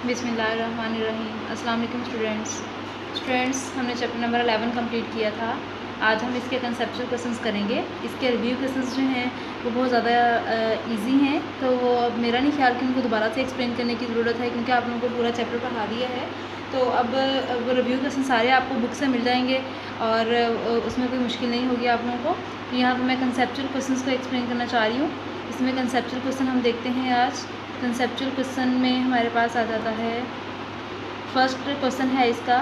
बिस्मिल्लाहिर्रहमानिर्रहीम। अस्सलाम वालेकुम स्टूडेंट्स, हमने चैप्टर नंबर 11 कंप्लीट किया था। आज हम इसके कंसेप्चुअल क्वेश्चंस करेंगे। इसके रिव्यू क्वेश्चंस जो हैं वो बहुत ज़्यादा इजी हैं, तो वो अब मेरा नहीं ख्याल कि उनको दोबारा से एक्सप्लेन करने की ज़रूरत है, क्योंकि आप लोगों को पूरा चैप्टर पढ़ा दिया है। तो अब वो रिव्यू क्वेश्चन सारे आपको बुक से मिल जाएंगे और उसमें कोई मुश्किल नहीं होगी आप लोगों को। यहाँ पर मैं कंसेप्चुअल क्वेश्चंस को एक्सप्लेन करना चाह रही हूँ। इसमें कंसेप्चुअल क्वेश्चन हम देखते हैं आज। कंसेप्चुअल क्वेश्चन में हमारे पास आ जाता है, फर्स्ट क्वेश्चन है इसका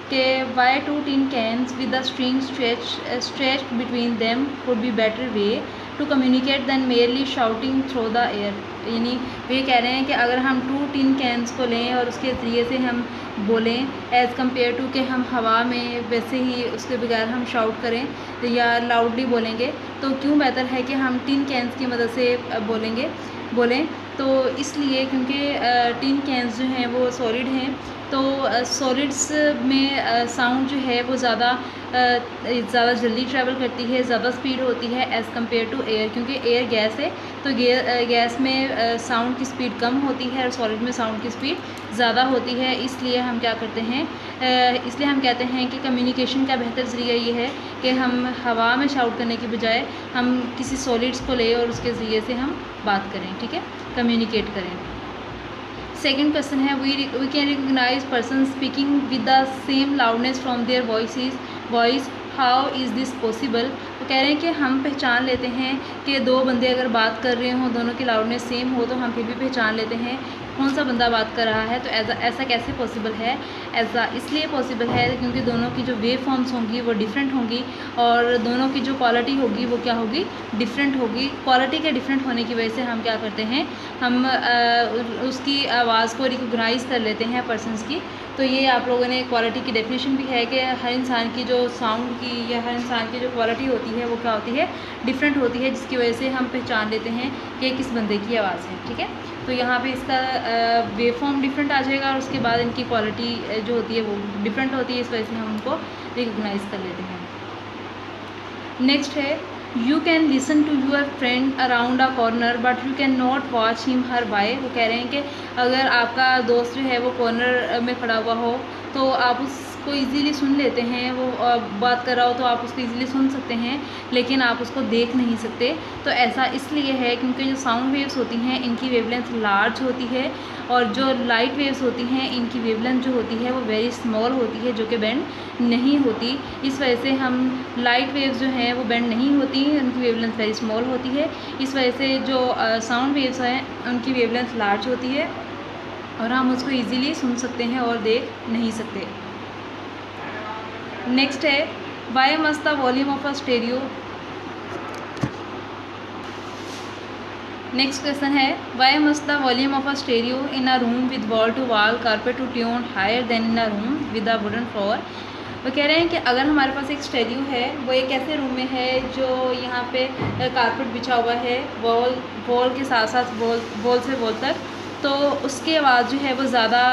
कि why two tin cans with the string stretched between them would be better way to communicate than merely shouting through the air. यानी वे कह रहे हैं कि अगर हम 2 टिन कैन्स को लें और उसके ज़रिए से हम बोलें एज़ कम्पेयर टू कि हम हवा में वैसे ही उसके बगैर हम शाउट करें या लाउडली बोलेंगे, तो क्यों बेहतर है कि हम टिन कैन्स की मदद से बोलें। तो इसलिए क्योंकि टिन कैन्स जो हैं वो सॉलिड हैं, तो सॉलिड्स में साउंड जो है वो ज़्यादा जल्दी ट्रैवल करती है, ज़्यादा स्पीड होती है एज़ कम्पेयर टू एयर, क्योंकि एयर गैस है। तो गैस में साउंड की स्पीड कम होती है और सॉलिड में साउंड की स्पीड ज़्यादा होती है। इसलिए हम क्या करते हैं, इसलिए हम कहते हैं कि कम्युनिकेशन का बेहतर ज़रिया ये है कि हम हवा में शाउट करने की बजाय हम किसी सॉलिड्स को लें और उसके ज़रिए से हम बात करें, ठीक है, कम्युनिकेट करें। सेकेंड क्वेश्चन है, we can recognise person speaking with the same loudness from their voice, how is this possible. तो कह रहे हैं कि हम पहचान लेते हैं कि दो बंदे अगर बात कर रहे हों, दोनों की लाउडनेस सेम हो, तो हम फिर भी पहचान लेते हैं कौन सा बंदा बात कर रहा है। तो ऐसा कैसे पॉसिबल है? ऐसा इसलिए पॉसिबल है क्योंकि दोनों की जो वेव फॉर्म्स होंगी वो डिफरेंट होंगी और दोनों की जो क्वालिटी होगी वो क्या होगी, डिफरेंट होगी। क्वालिटी के डिफरेंट होने की वजह से हम क्या करते हैं, हम उसकी आवाज़ को रिकॉग्नाइज़ कर लेते हैं पर्सन्स की। तो ये आप लोगों ने क्वालिटी की डेफिनेशन भी है कि हर इंसान की जो साउंड की या हर इंसान की जो क्वालिटी होती है वो क्या होती है, डिफरेंट होती है, जिसकी वजह से हम पहचान लेते हैं कि किस बंदे की आवाज़ है, ठीक है। तो यहाँ पे इसका वेव फॉर्म डिफरेंट आ जाएगा और उसके बाद इनकी क्वालिटी जो होती है वो डिफरेंट होती है, इस वजह से हम उनको रिकॉग्नाइज़ कर लेते हैं। नेक्स्ट है, you can listen to your friend around a corner but you can not watch him her by. वो कह रहे हैं कि अगर आपका दोस्त जो है वो कॉर्नर में खड़ा हुआ हो तो आप उसको इजीली सुन लेते हैं, वो बात कर रहा हो तो आप उसको इजीली सुन सकते हैं, लेकिन आप उसको देख नहीं सकते। तो ऐसा इसलिए है क्योंकि जो साउंड वेव्स होती हैं इनकी वेवलेंथ लार्ज होती है और जो लाइट वेव्स होती हैं इनकी वेवलेंथ जो होती है वो वेरी स्मॉल होती है, जो कि बेंड नहीं होती। इस वजह से हम लाइट वेव्स जो हैं वो बेंड नहीं होती, उनकी वेवलेंथ वेरी स्मॉल होती है। इस वजह से जो साउंड वेव्स हैं उनकी वेवलेंथ लार्ज होती है और हम उसको इजीली सुन सकते हैं और देख नहीं सकते। नेक्स्ट है, why must the volume of a stereo. Next question है, why must the volume of a stereo in a room with wall to wall carpet to tune higher than in a room with a wooden floor. वो कह रहे हैं कि अगर हमारे पास एक stereo है, वो एक ऐसे रूम में है जो यहाँ पे कारपेट बिछा हुआ है वॉल के साथ साथ वॉल से वॉल तक, तो उसकी आवाज़ जो है वो ज़्यादा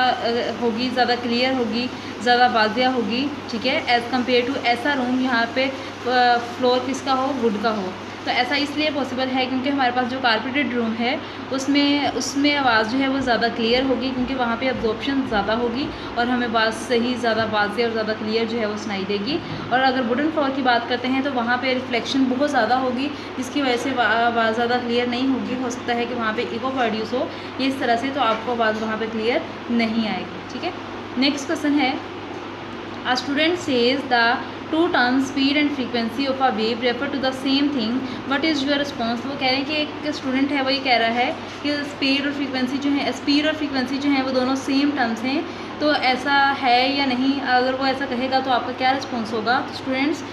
होगी, ज़्यादा क्लियर होगी, ज़्यादा वाज़िया होगी, ठीक है, एज़ कम्पेयर टू ऐसा रूम यहाँ पे फ्लोर किसका हो, वुड का हो। तो ऐसा इसलिए पॉसिबल है क्योंकि हमारे पास जो कारपेटेड रूम है उसमें आवाज़ जो है वो ज़्यादा क्लियर होगी, क्योंकि वहाँ पे अब्जॉर्प्शन ज़्यादा होगी और हमें बात सही ज़्यादा वाज़िया और ज़्यादा क्लियर जो है वो सुनाई देगी। और अगर वुडन फ्लोर की बात करते हैं तो वहाँ पे रिफ्लेक्शन बहुत ज़्यादा होगी, जिसकी वजह से आवाज़ ज़्यादा क्लियर नहीं होगी। हो सकता है कि वहाँ पे इको प्रोड्यूस हो, इस तरह से तो आपको आवाज़ वहाँ पे क्लियर नहीं आएगी, ठीक है। नेक्स्ट क्वेश्चन है, A student says the two terms speed and frequency of a wave refer to the same thing. What is your response? वो कह रहे हैं कि एक स्टूडेंट है वो ये कह रहा है कि स्पीड और फ्रीक्वेंसी जो है वो दोनों सेम टर्म्स हैं। तो ऐसा है या नहीं? अगर वो ऐसा कहेगा तो आपका क्या रिस्पॉन्स होगा? तो स्टूडेंट्स,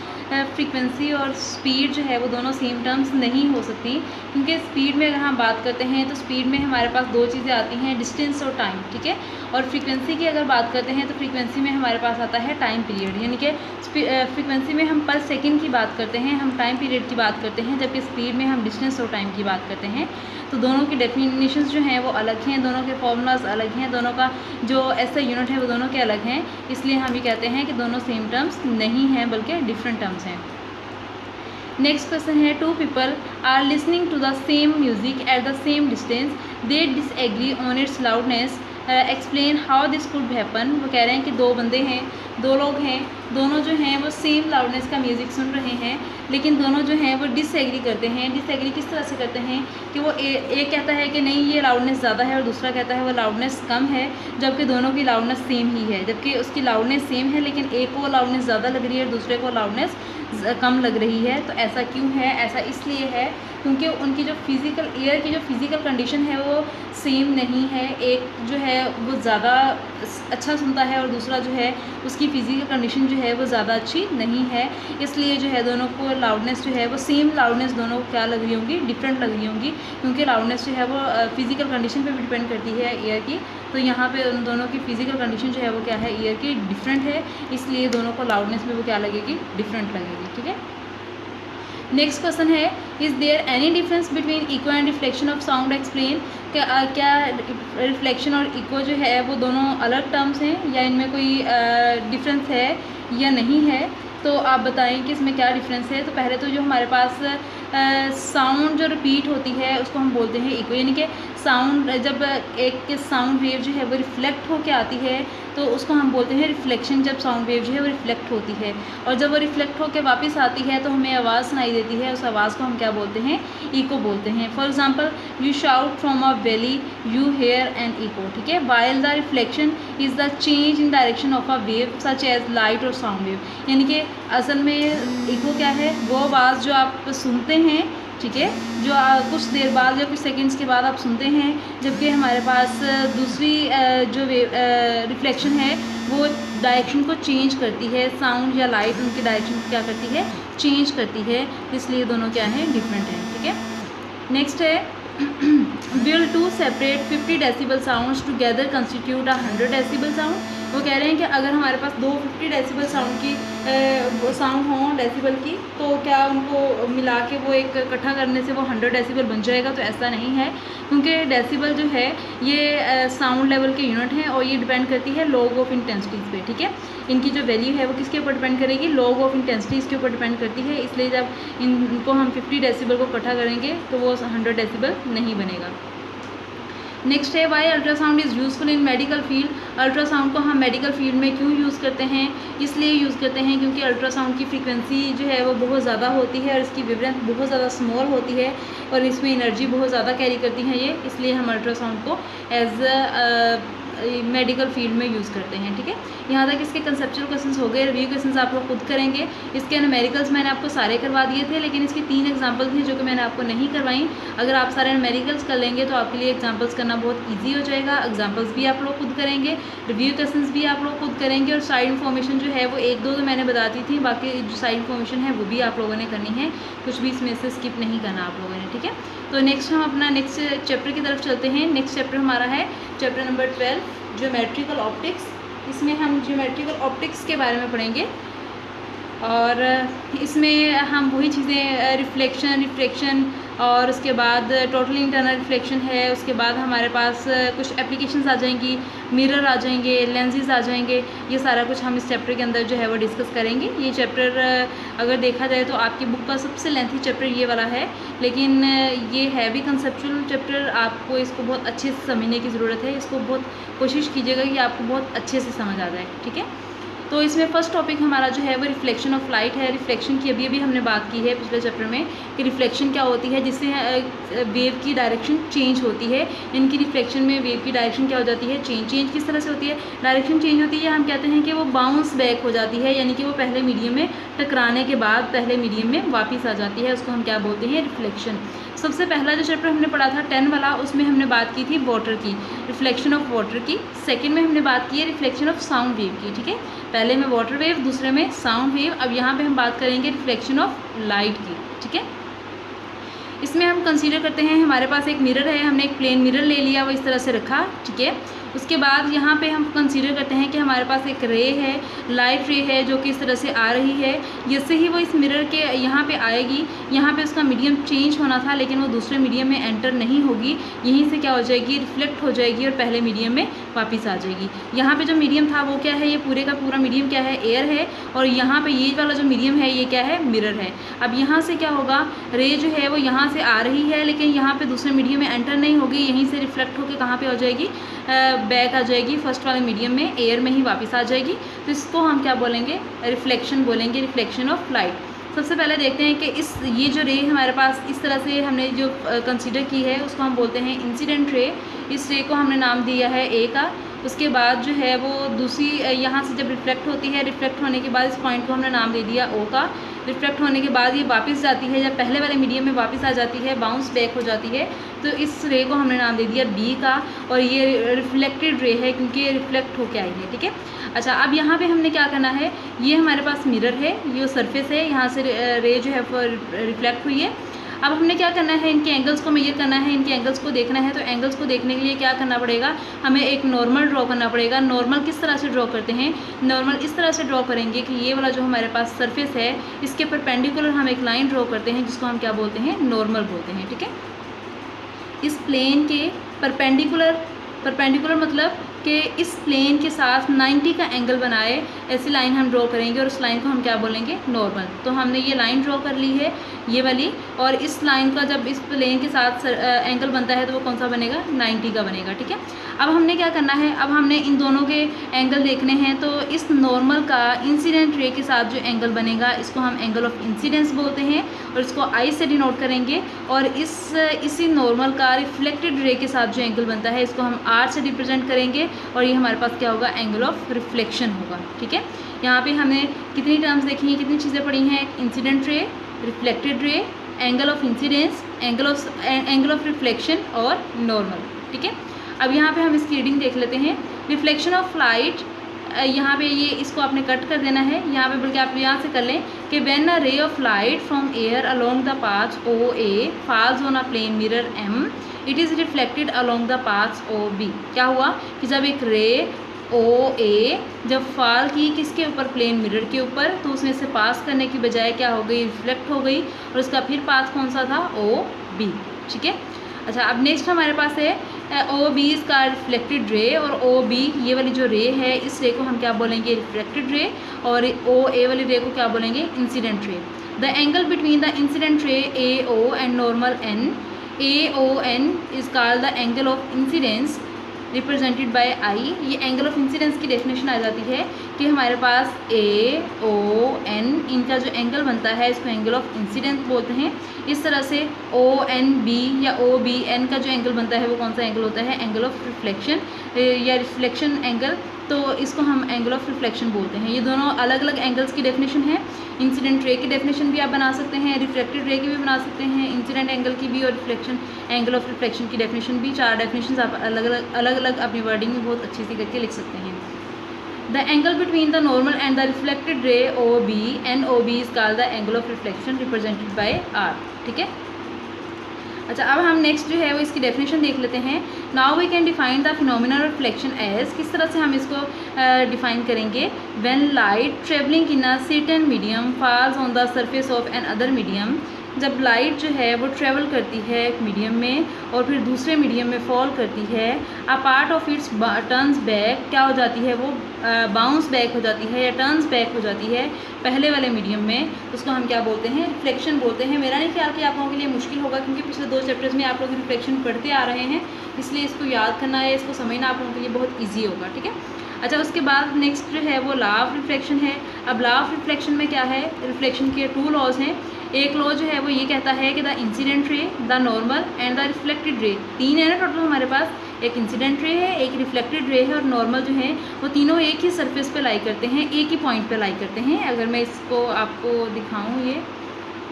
फ्रीक्वेंसी और स्पीड जो है वो दोनों सेम टर्म्स नहीं हो सकती, क्योंकि स्पीड में अगर हम बात करते हैं तो स्पीड में हमारे पास दो चीज़ें आती हैं, डिस्टेंस और टाइम, ठीक है। और फ्रीक्वेंसी की अगर बात करते हैं तो फ्रीक्वेंसी में हमारे पास आता है टाइम पीरियड, यानी कि फ्रीक्वेंसी में हम पर सेकंड की बात करते हैं, हम टाइम पीरियड की बात करते हैं, जबकि स्पीड में हम डिस्टेंस और टाइम की बात करते हैं। तो दोनों की डेफिनेशंस जो हैं वो अलग हैं, दोनों के फॉर्मूलाज अलग हैं, दोनों का जो ऐसा यूनिट है वो दोनों के अलग हैं। इसलिए हम ये कहते हैं कि दोनों सेम टर्म्स नहीं हैं बल्कि डिफरेंट टर्म्स हैं। नेक्स्ट क्वेश्चन है, two people are listening to the same music at the same distance, they disagree on its loudness, explain how this could happen. वो कह रहे हैं कि दो बंदे हैं, दो लोग हैं, दोनों जो हैं वो सेम लाउडनेस का म्यूज़िक सुन रहे हैं, लेकिन दोनों जो हैं वो डिसएग्री करते हैं। डिसएग्री किस तरह से करते हैं कि वो एक कहता है कि नहीं ये लाउडनेस ज़्यादा है और दूसरा कहता है वो लाउडनेस कम है, जबकि दोनों की लाउडनेस सेम ही है, जबकि उसकी लाउडनेस सेम है लेकिन एक को लाउडनेस ज़्यादा लग रही है और दूसरे को लाउडनेस कम लग रही है। तो ऐसा क्यों है? ऐसा इसलिए है क्योंकि उनकी जो फिज़िकल एयर की जो फिज़िकल कंडीशन है वो सेम नहीं है। एक जो है वो ज़्यादा अच्छा सुनता है और दूसरा जो है उसकी फ़िज़िकल कंडीशन जो है वो ज़्यादा अच्छी नहीं है, इसलिए जो है दोनों को लाउडनेस जो है वो सेम लाउडनेस दोनों को क्या लग रही होंगी, डिफरेंट लग रही होंगी, क्योंकि लाउडनेस जो है वो फ़िज़िकल कंडीशन पे भी डिपेंड करती है एयर की। तो यहाँ पे उन दोनों की फ़िज़िकल कंडीशन जो है वो क्या है, एयर की डिफरेंट है, इसलिए दोनों को लाउडनेस में वो क्या लगेगी, डिफरेंट लगेगी। ठीक है। नेक्स्ट क्वेश्चन है, is there any difference between eco and reflection of sound? Explain. क्या रिफ्लेक्शन और इको जो है वो दोनों अलग टर्म्स हैं या इनमें कोई डिफरेंस है या नहीं है? तो आप बताएं कि इसमें क्या डिफरेंस है। तो पहले तो जो हमारे पास साउंड जो रिपीट होती है उसको हम बोलते हैं इको, यानी कि साउंड जब एक साउंड वेव जो है वो रिफ्लेक्ट होकर आती है तो उसको हम बोलते हैं रिफ्लेक्शन। जब साउंड वेव जो है वो रिफ्लेक्ट होती है और जब वो रिफ्लेक्ट होकर वापस आती है तो हमें आवाज़ सुनाई देती है, उस आवाज़ को हम क्या बोलते हैं, इको बोलते हैं। For example, you shout from a valley, you hear an echo. ठीक है। While the reflection is the change in direction of a wave such as light और साउंड वेव। यानी कि असल में इको क्या है, वो आवाज़ जो आप सुनते हैं, ठीक है, जो कुछ देर बाद या कुछ सेकंड्स के बाद आप सुनते हैं, जबकि हमारे पास दूसरी जो रिफ्लेक्शन है वो डायरेक्शन को चेंज करती है, साउंड या लाइट उनकी डायरेक्शन को क्या करती है, चेंज करती है, इसलिए दोनों क्या हैं, डिफरेंट हैं। ठीक है। नेक्स्ट है, will two separate 50 decibel sounds together constitute a 100 decibel sound? वो कह रहे हैं कि अगर हमारे पास दो 50 डेसिबल साउंड की साउंड हों डेसिबल की, तो क्या उनको मिला के वो एक इकट्ठा करने से वो 100 डेसिबल बन जाएगा? तो ऐसा नहीं है, क्योंकि डेसिबल जो है ये साउंड लेवल के यूनिट हैं और ये डिपेंड करती है लॉग ऑफ इंटेंसिटीज़ पे। ठीक है। इनकी जो वैल्यू है वो किसके ऊपर डिपेंड करेगी, लॉग ऑफ इंटेंसिटीज़ के ऊपर डिपेंड करती है, इसलिए जब इनको हम 50 डेसिबल को इकट्ठा करेंगे तो वो 100 डेसिबल नहीं बनेगा। नेक्स्ट है, why ultrasound is useful in medical field? Ultrasound को हम मेडिकल फील्ड में क्यों यूज़ करते हैं? इसलिए यूज़ करते हैं क्योंकि अल्ट्रासाउंड की फ्रीक्वेंसी जो है वो बहुत ज़्यादा होती है और इसकी वेवलेंथ बहुत ज़्यादा स्मॉल होती है और इसमें एनर्जी बहुत ज़्यादा कैरी करती है ये, इसलिए हम अल्ट्रासाउंड को एज मेडिकल फील्ड में यूज़ करते हैं। ठीक है। यहाँ तक इसके कंसेप्चुअल क्वेश्चंस हो गए, रिव्यू क्वेश्चंस आप लोग खुद करेंगे। इसके न्यूमेरिकल्स मैंने आपको सारे करवा दिए थे, लेकिन इसकी 3 एग्जांपल्स थी जो कि मैंने आपको नहीं करवाई। अगर आप सारे न्यूमेरिकल्स कर लेंगे तो आपके लिए एग्जांपल्स करना बहुत ईजी हो जाएगा। एग्जांपल्स भी आप लोग खुद करेंगे, रिव्यू क्वेश्चंस भी आप लोग खुद करेंगे और साइड इन्फॉर्मेशन जो है वो 1-2 तो मैंने बताती थी, बाकी जो साइड इन्फॉर्मेशन है वो भी आप लोगों ने करनी है, कुछ भी इसमें से स्किप नहीं करना आप लोगों ने। ठीक है। तो नेक्स्ट हम अपना नेक्स्ट चैप्टर की तरफ चलते हैं। नेक्स्ट चैप्टर हमारा है चैप्टर नंबर 12, ज्योमेट्रिकल ऑप्टिक्स। इसमें हम ज्योमेट्रिकल ऑप्टिक्स के बारे में पढ़ेंगे और इसमें हम वही चीज़ें रिफ्लेक्शन और उसके बाद टोटल इंटरनल रिफ्लेक्शन है, उसके बाद हमारे पास कुछ एप्लीकेशंस आ जाएंगी, मिरर आ जाएंगे, लेंसेज आ जाएंगे, ये सारा कुछ हम इस चैप्टर के अंदर जो है वो डिस्कस करेंगे। ये चैप्टर अगर देखा जाए तो आपकी बुक का सबसे लेंथी चैप्टर ये वाला है, लेकिन ये है भी कंसेप्चुअल चैप्टर, आपको इसको बहुत अच्छे से समझने की ज़रूरत है। इसको बहुत कोशिश कीजिएगा कि आपको बहुत अच्छे से समझ आ जाए। ठीक है। तो इसमें फर्स्ट टॉपिक हमारा जो है वो रिफ्लेक्शन ऑफ लाइट है। रिफ्लेक्शन की अभी हमने बात की है पिछले चैप्टर में कि रिफ्लेक्शन क्या होती है, जिससे वेव की डायरेक्शन चेंज होती है। इनकी रिफ्लेक्शन में वेव की डायरेक्शन क्या हो जाती है, चेंज किस तरह से होती है, डायरेक्शन चेंज होती है। हम कहते हैं कि वो बाउंस बैक हो जाती है, यानी कि वो पहले मीडियम में टकराने के बाद पहले मीडियम में वापस आ जाती है, उसको हम क्या बोलते हैं, रिफ्लेक्शन। सबसे पहला जो चैप्टर हमने पढ़ा था 10 वाला, उसमें हमने बात की थी वाटर की, रिफ्लेक्शन ऑफ वाटर की। सेकंड में हमने बात की है रिफ्लेक्शन ऑफ साउंड वेव की। ठीक है। पहले में वाटर वेव, दूसरे में साउंड वेव। अब यहाँ पे हम बात करेंगे रिफ्लेक्शन ऑफ लाइट की। ठीक है। इसमें हम कंसीडर करते हैं हमारे पास एक मिरर है, हमने एक प्लेन मिरर ले लिया, वो इस तरह से रखा। ठीक है। उसके बाद यहाँ पे हम कंसीडर करते हैं कि हमारे पास एक रे है, लाइट रे है, जो कि इस तरह से आ रही है। जैसे ही वो इस मिरर के यहाँ पे आएगी, यहाँ पे उसका मीडियम चेंज होना था, लेकिन वो दूसरे मीडियम में एंटर नहीं होगी, यहीं से क्या हो जाएगी, रिफ्लेक्ट हो जाएगी और पहले मीडियम में वापस आ जाएगी। यहाँ पे जो मीडियम था वो क्या है, ये पूरे का पूरा मीडियम क्या है, एयर है, और यहाँ पे ये वाला जो मीडियम है ये क्या है, मिरर है। अब यहाँ से क्या होगा, रे जो है वो यहाँ से आ रही है, लेकिन यहाँ पे दूसरे मीडियम में एंटर नहीं होगी, यहीं से रिफ्लेक्ट होकर कहाँ पे हो जाएगी, बैक आ जाएगी फर्स्ट वाले मीडियम में, एयर में ही वापस आ जाएगी, तो इसको हम क्या बोलेंगे, रिफ्लेक्शन बोलेंगे, रिफ्लेक्शन ऑफ लाइट। सबसे पहले देखते हैं कि ये जो रे हमारे पास इस तरह से हमने जो कंसीडर की है उसको हम बोलते हैं इंसिडेंट रे। इस रे को हमने नाम दिया है ए का। उसके बाद जो है वो दूसरी यहाँ से जब रिफ्लेक्ट होती है, रिफ्लेक्ट होने के बाद इस पॉइंट को हमने नाम दे दिया ओ का। रिफ्लेक्ट होने के बाद ये वापस जाती है, जब पहले वाले मीडियम में वापस आ जाती है, बाउंस बैक हो जाती है, तो इस रे को हमने नाम दे दिया बी का। और ये रिफ्लेक्टेड रे है क्योंकि ये रिफ्लेक्ट होके आई है, ठीक है। अच्छा, अब यहाँ पे हमने क्या करना है, ये हमारे पास मिरर है, ये सरफेस है, यहाँ से रे जो है रिफ्लेक्ट हुई है। अब हमने क्या करना है, इनके एंगल्स को मेजर करना है, इनके एंगल्स को देखना है। तो एंगल्स को देखने के लिए क्या करना पड़ेगा, हमें एक नॉर्मल ड्रॉ करना पड़ेगा। नॉर्मल किस तरह से ड्रॉ करते हैं, नॉर्मल इस तरह से ड्रॉ करेंगे कि ये वाला जो हमारे पास सरफेस है इसके परपेंडिकुलर हम एक लाइन ड्रॉ करते हैं जिसको हम क्या बोलते हैं, नॉर्मल बोलते हैं, ठीक है। इस प्लेन के परपेंडिकुलर मतलब कि इस प्लेन के साथ 90 का एंगल बनाए, ऐसी लाइन हम ड्रॉ करेंगे और उस लाइन को हम क्या बोलेंगे, नॉर्मल। तो हमने ये लाइन ड्रॉ कर ली है, ये वाली, और इस लाइन का जब इस प्लेन के साथ एंगल बनता है तो वो कौन सा बनेगा, 90 का बनेगा, ठीक है। अब हमने क्या करना है, अब हमने इन दोनों के एंगल देखने हैं। तो इस नॉर्मल का इंसिडेंट रे के साथ जो एंगल बनेगा इसको हम एंगल ऑफ इंसिडेंस बोलते हैं और इसको आई से डिनोट करेंगे। और इसी नॉर्मल का रिफ्लेक्टेड रे के साथ जो एंगल बनता है इसको हम आर से रिप्रेजेंट करेंगे और ये हमारे पास क्या होगा, एंगल ऑफ रिफ्लेक्शन होगा, ठीक है। यहाँ पे हमने कितनी टर्म्स देखी हैं, कितनी चीज़ें पढ़ी हैं, incident ray, reflected ray, angle of incidence, angle of reflection और नॉर्मल, ठीक है। अब यहाँ पे हम इसकी रीडिंग देख लेते हैं। रिफ्लेक्शन ऑफ लाइट, यहाँ पे ये इसको आपने कट कर देना है, यहाँ पे बल्कि आप यहाँ से कर लें कि when a ray of light from air along the path O A falls on a plane mirror M, it is reflected along the path O B. क्या हुआ कि जब एक रे ओ ए जब फॉल की किसके ऊपर, प्लेन मिरर के ऊपर, तो उसमें से पास करने की बजाय क्या हो गई, रिफ्लेक्ट हो गई, और उसका फिर पाथ कौन सा था, ओ बी, ठीक है। अच्छा, अब नेक्स्ट हमारे पास है ओ बी इसका रिफ्लेक्टेड रे, और ओ बी ये वाली जो रे है इस रे को हम क्या बोलेंगे, रिफ्लेक्टेड रे, और ओ ए वाली रे को क्या बोलेंगे, incident ray. The angle between the incident ray A O and normal N, A O N is called the angle of incidence represented by I. ये एंगल ऑफ इंसिडेंस की डेफिनेशन आ जाती है कि हमारे पास ए ओ एन इनका जो angle बनता है इसको एंगल ऑफ इंसिडेंस बोलते हैं। इस तरह से ओ एन बी या ओ बी एन का जो एंगल बनता है वो कौन सा एंगल होता है, एंगल ऑफ रिफ्लेक्शन या रिफ्लेक्शन एंगल, तो इसको हम एंगल ऑफ रिफ्लेक्शन बोलते हैं। ये दोनों अलग अलग एंगल्स की डेफिनेशन है। इंसिडेंट रे की डेफिनेशन भी आप बना सकते हैं, रिफ्लेक्टेड रे की भी बना सकते हैं, इंसिडेंट एंगल की भी, और रिफ्लेक्शन एंगल ऑफ रिफ्लेक्शन की डेफिनेशन भी। 4 डेफिनेशन आप अलग अलग अपनी वर्डिंग में बहुत अच्छी सी करके लिख सकते हैं। The angle between the normal and the reflected ray O B N O B is called the angle of reflection represented by R, ठीक है। अच्छा, अब हम नेक्स्ट जो है वो इसकी डेफिनेशन देख लेते हैं। Now we can define the phenomena of reflection as, किस तरह से हम इसको डिफाइन करेंगे, when light travelling in a certain medium falls on the surface of another medium, जब लाइट जो है वो ट्रेवल करती है एक मीडियम में और फिर दूसरे मीडियम में फॉल करती है, a part of its turns back, क्या हो जाती है वो, बाउंस बैक हो जाती है या टर्न्स बैक हो जाती है पहले वाले मीडियम में, उसको हम क्या बोलते हैं, रिफ्लेक्शन बोलते हैं। मेरा नहीं ख्याल कि आप लोगों के लिए मुश्किल होगा क्योंकि पिछले 2 चैप्टर्स में आप लोग रिफ्लेक्शन पढ़ते आ रहे हैं, इसलिए इसको याद करना है, इसको समझना आप लोगों के लिए बहुत ईजी होगा, ठीक है। अच्छा, उसके बाद नेक्स्ट जो है वो लॉ ऑफ रिफ्लेक्शन है। अब लॉ ऑफ रिफ्लेक्शन में क्या है, रिफ्लेक्शन के 2 लॉज हैं। एक लॉ जो है वो ये कहता है कि the incident ray, the normal and the reflected रे, 3 है ना टोटल हमारे पास, एक इंसिडेंट रे है, एक रिफ्लेक्टेड रे है और नॉर्मल जो है वो तीनों एक ही सरफेस पे लाई करते हैं, एक ही पॉइंट पे लाई करते हैं। अगर मैं इसको आपको दिखाऊं ये,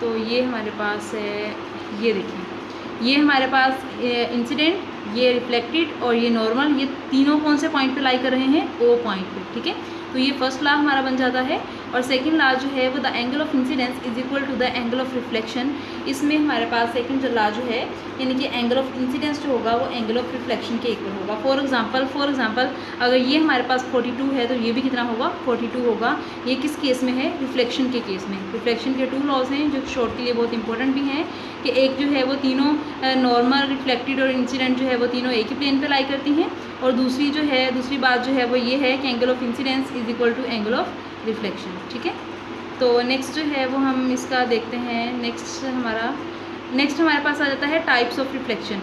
तो ये हमारे पास है, ये देखिए, ये हमारे पास इंसिडेंट, ये रिफ्लेक्टेड और ये नॉर्मल, ये तीनों कौन से पॉइंट पे लाई कर रहे हैं, ओ पॉइंट पे, ठीक है। तो ये फर्स्ट लॉ हमारा बन जाता है। और सेकंड लॉ जो है वो the angle of incidence is equal to the angle of reflection. इसमें हमारे पास सेकंड लॉ जो है, यानी कि एंगल ऑफ इंसिडेंस जो होगा वो एंगल ऑफ रिफ्लेक्शन के इक्वल होगा। फॉर एग्जांपल अगर ये हमारे पास 42 है तो ये भी कितना होगा, 42 होगा। ये किस केस में है, रिफ्लेक्शन के केस में। रिफ्लेक्शन के 2 लॉज हैं जो शॉर्ट के लिए बहुत इंपॉर्टेंट भी हैं, कि एक जो है वो तीनों नॉर्मल, रिफ्लेक्टेड और इंसिडेंट जो है वो तीनों एक ही प्लेन पे लाई करती हैं, और दूसरी बात जो है वो ये है कि angle of incidence is equal to angle of reflection, ठीक है। तो नेक्स्ट जो है वो हम इसका देखते हैं। नेक्स्ट हमारे पास आ जाता है टाइप्स ऑफ रिफ्लेक्शन।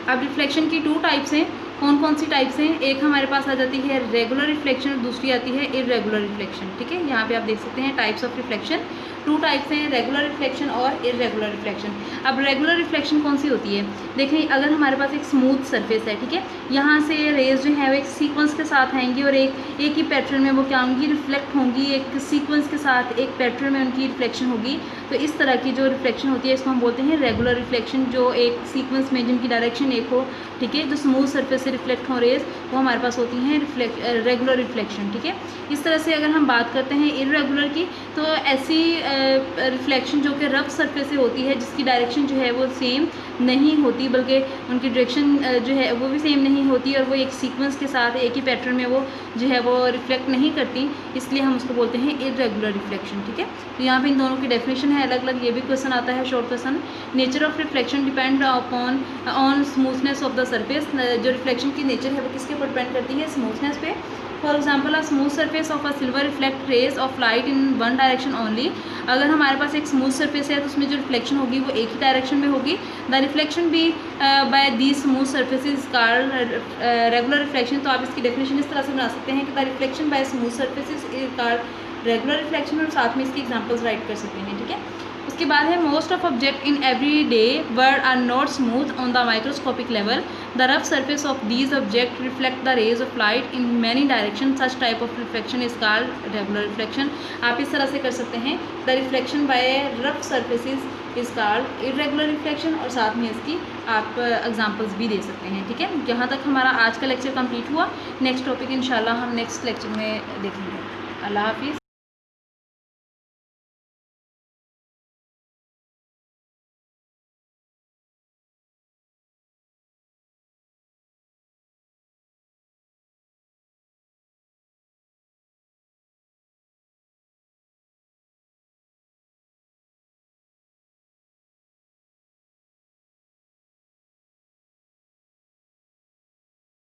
अब रिफ्लेक्शन की 2 टाइप्स हैं। कौन कौन सी टाइप्स हैं, एक हमारे पास आ जाती है रेगुलर रिफ्लेक्शन और दूसरी आती है इरेगुलर रिफ्लेक्शन। ठीक है, यहाँ पे आप देख सकते हैं टाइप्स ऑफ रिफ्लेक्शन, 2 टाइप्स हैं, रेगुलर रिफ्लेक्शन और इरेगुलर रिफ्लेक्शन। अब रेगुलर रिफ्लेक्शन कौन सी होती है, देखें अगर हमारे पास एक स्मूथ सरफेस है, ठीक है, यहाँ से रेज जो है वो एक सीक्वेंस के साथ आएंगी और एक ही पैटर्न में वो क्या होंगी, रिफ्लेक्ट होंगी, एक सीक्वेंस के साथ एक पैटर्न में उनकी रिफ्लेक्शन होगी। तो इस तरह की जो रिफ्लेक्शन होती है इसको हम बोलते हैं रेगुलर रिफ्लेक्शन, जो एक सीक्वेंस में जिनकी डायरेक्शन एक हो, ठीक है, जो स्मूथ सरफेस से रिफ्लेक्ट हो रेज, वो हमारे पास होती हैं रेगुलर रिफ्लेक्शन। ठीक है, इस तरह से अगर हम बात करते हैं इरेगुलर की, तो ऐसी रिफ्लेक्शन जो कि रफ सरफेस से होती है, जिसकी डायरेक्शन जो है वो सेम नहीं होती, बल्कि उनकी डायरेक्शन जो है वो भी सेम नहीं होती और वो एक सीक्वेंस के साथ एक ही पैटर्न में वो जो है वो रिफ्लेक्ट नहीं करती, इसलिए हम उसको बोलते हैं इरेगुलर रिफ्लेक्शन। ठीक है, तो यहाँ पे इन दोनों की डेफिनेशन है अलग अलग, ये भी क्वेश्चन आता है short question. Nature of reflection depend upon on smoothness of the surface, जो रिफ्लेक्शन की नेचर है वो किसके ऊपर डिपेंड करती है, स्मूथनेस पे। For example a smooth surface of a silver reflect rays of light in one direction only, अगर हमारे पास एक स्मूथ सरफेस है तो उसमें जो रिफ्लेक्शन होगी वो एक ही डायरेक्शन में होगी। द रिफ्लेक्शन भी by the smooth surfaces called regular reflection. तो आप इसकी डेफिनेशन इस तरह से बना सकते हैं कि the reflection bye smooth surfaces is called regular reflection, और साथ में इसकी एग्जांपल्स राइट कर सकते हैं। ठीक है, उसके बाद है most of object in every day world are not smooth on the microscopic level, the rough surface of these object reflect the rays of light in many direction, such type of reflection is called regular reflection. आप इस तरह से कर सकते हैं, the reflection by rough surfaces is called irregular reflection, और साथ में इसकी आप एग्जांपल्स भी दे सकते हैं। ठीक है, यहाँ तक हमारा आज का लेक्चर कंप्लीट हुआ। नेक्स्ट टॉपिक इंशाल्लाह हम नेक्स्ट लेक्चर में देखेंगे। अल्लाह हाफिज़।